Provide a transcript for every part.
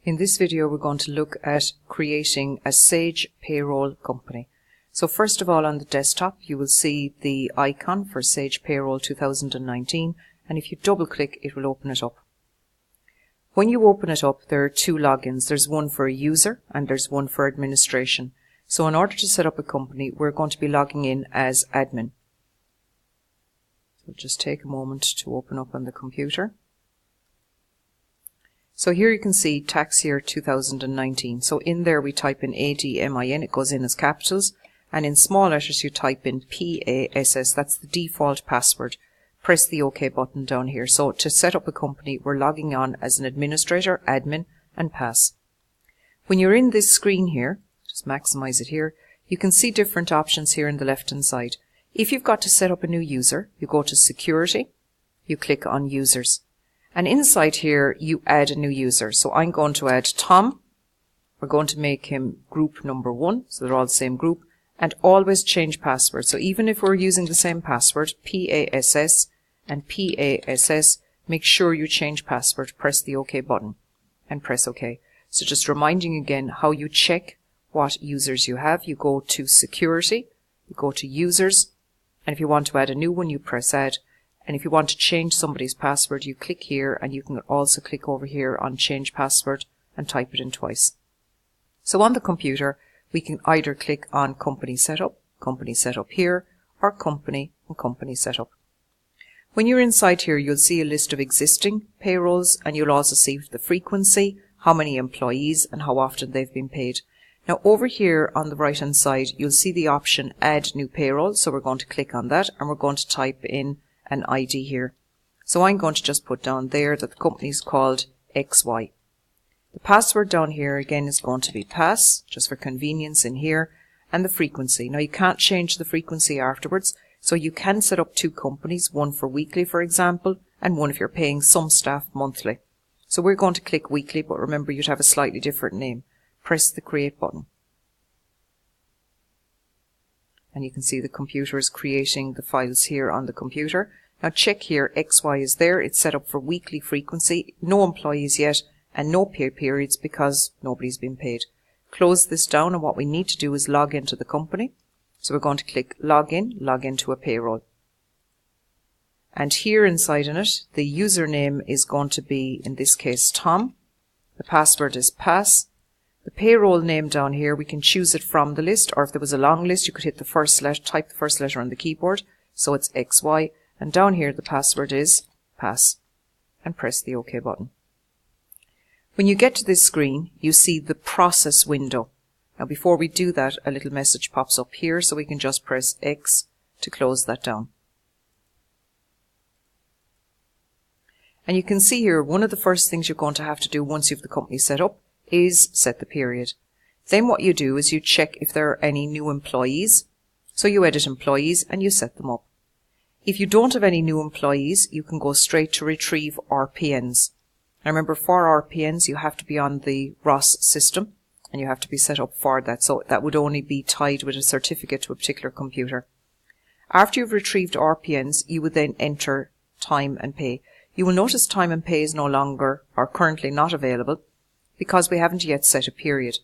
In this video we're going to look at creating a Sage Payroll company. So first of all, on the desktop you will see the icon for Sage Payroll 2019, and if you double click it will open it up. When you open it up there are two logins. There's one for a user and there's one for administration. So in order to set up a company we're going to be logging in as admin. So just take a moment to open up on the computer. So here you can see tax year 2019. So in there we type in ADMIN, it goes in as capitals, and in small letters you type in PASS, that's the default password. Press the OK button down here. So to set up a company we're logging on as an administrator, admin, and pass. When you're in this screen here, just maximize it here, you can see different options here on the left hand side. If you've got to set up a new user, you go to security, you click on users. And inside here, you add a new user. So I'm going to add Tom. We're going to make him group number 1. So they're all the same group. And always change password. So even if we're using the same password, PASS and PASS, make sure you change password. Press the OK button and press OK. So just reminding again how you check what users you have. You go to security, you go to users, and if you want to add a new one, you press add. And if you want to change somebody's password, you click here, and you can also click over here on change password and type it in twice. So on the computer, we can either click on company setup here, or company and company setup. When you're inside here, you'll see a list of existing payrolls, and you'll also see the frequency, how many employees, and how often they've been paid. Now over here on the right hand side, you'll see the option add new payroll. So we're going to click on that, and we're going to type in an ID here. So I'm going to just put down there that the company is called XY. The password down here again is going to be pass, just for convenience in here, and the frequency. Now you can't change the frequency afterwards, so you can set up two companies, one for weekly for example, and one if you're paying some staff monthly. So we're going to click weekly, but remember you'd have a slightly different name. Press the create button. And you can see the computer is creating the files here on the computer. Now check here, XY is there, it's set up for weekly frequency, no employees yet, and no pay periods because nobody's been paid. Close this down, and what we need to do is log into the company. So we're going to click log into a payroll. And here inside in it, the username is going to be, in this case, Tom. The password is pass. The payroll name down here, we can choose it from the list, or if there was a long list, you could hit the first letter, type the first letter on the keyboard. So it's XY, and down here the password is pass, and press the OK button. When you get to this screen, you see the process window. Now before we do that, a little message pops up here, so we can just press X to close that down. And you can see here, one of the first things you're going to have to do once you have the company set up is set the period. Then what you do is you check if there are any new employees. So you edit employees and you set them up. If you don't have any new employees, you can go straight to retrieve RPNs. Now remember, for RPNs you have to be on the ROS system and you have to be set up for that. So that would only be tied with a certificate to a particular computer. After you've retrieved RPNs, you would then enter time and pay. You will notice time and pay is no longer, or currently not available, because we haven't yet set a period.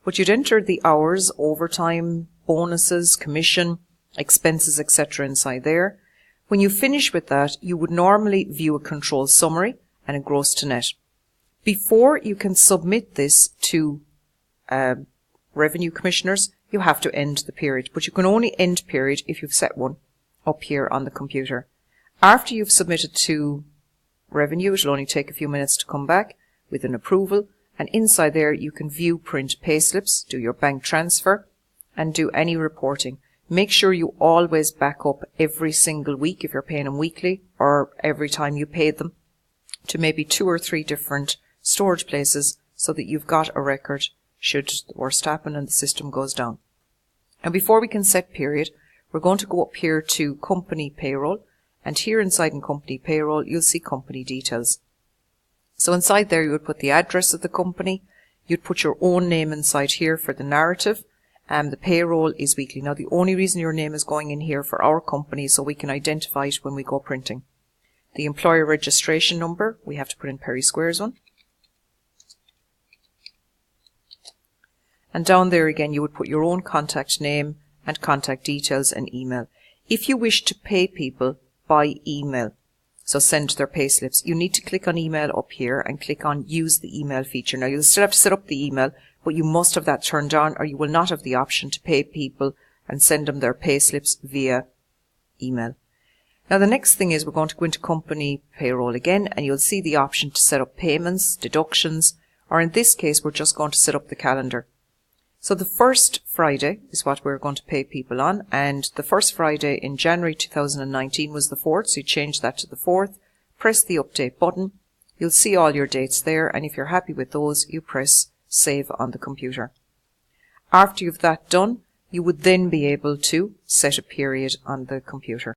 But you'd enter the hours, overtime, bonuses, commission, expenses, etc. inside there. When you finish with that, you would normally view a control summary and a gross to net. Before you can submit this to revenue commissioners, you have to end the period. But you can only end period if you've set one up here on the computer. After you've submitted to revenue, it'll only take a few minutes to come back with an approval. And inside there you can view print payslips, do your bank transfer, and do any reporting. Make sure you always back up every single week if you're paying them weekly, or every time you pay them, to maybe 2 or 3 different storage places so that you've got a record should the worst happen and the system goes down. And before we can set period, we're going to go up here to company payroll, and here inside in company payroll you'll see company details. So inside there you would put the address of the company, you'd put your own name inside here for the narrative, and the payroll is weekly. Now the only reason your name is going in here for our company is so we can identify it when we go printing. The employer registration number, we have to put in Perry Squares one. And down there again, you would put your own contact name and contact details and email. If you wish to pay people by email, so send their pay slips, you need to click on email up here and click on use the email feature. Now you'll still have to set up the email, but you must have that turned on or you will not have the option to pay people and send them their pay slips via email. Now the next thing is we're going to go into company payroll again, and you'll see the option to set up payments, deductions, or in this case we're just going to set up the calendar. So the first Friday is what we're going to pay people on, and the first Friday in January 2019 was the 4th, so you change that to the 4th, press the update button, you'll see all your dates there, and if you're happy with those, you press save on the computer. After you've that done, you would then be able to set a period on the computer.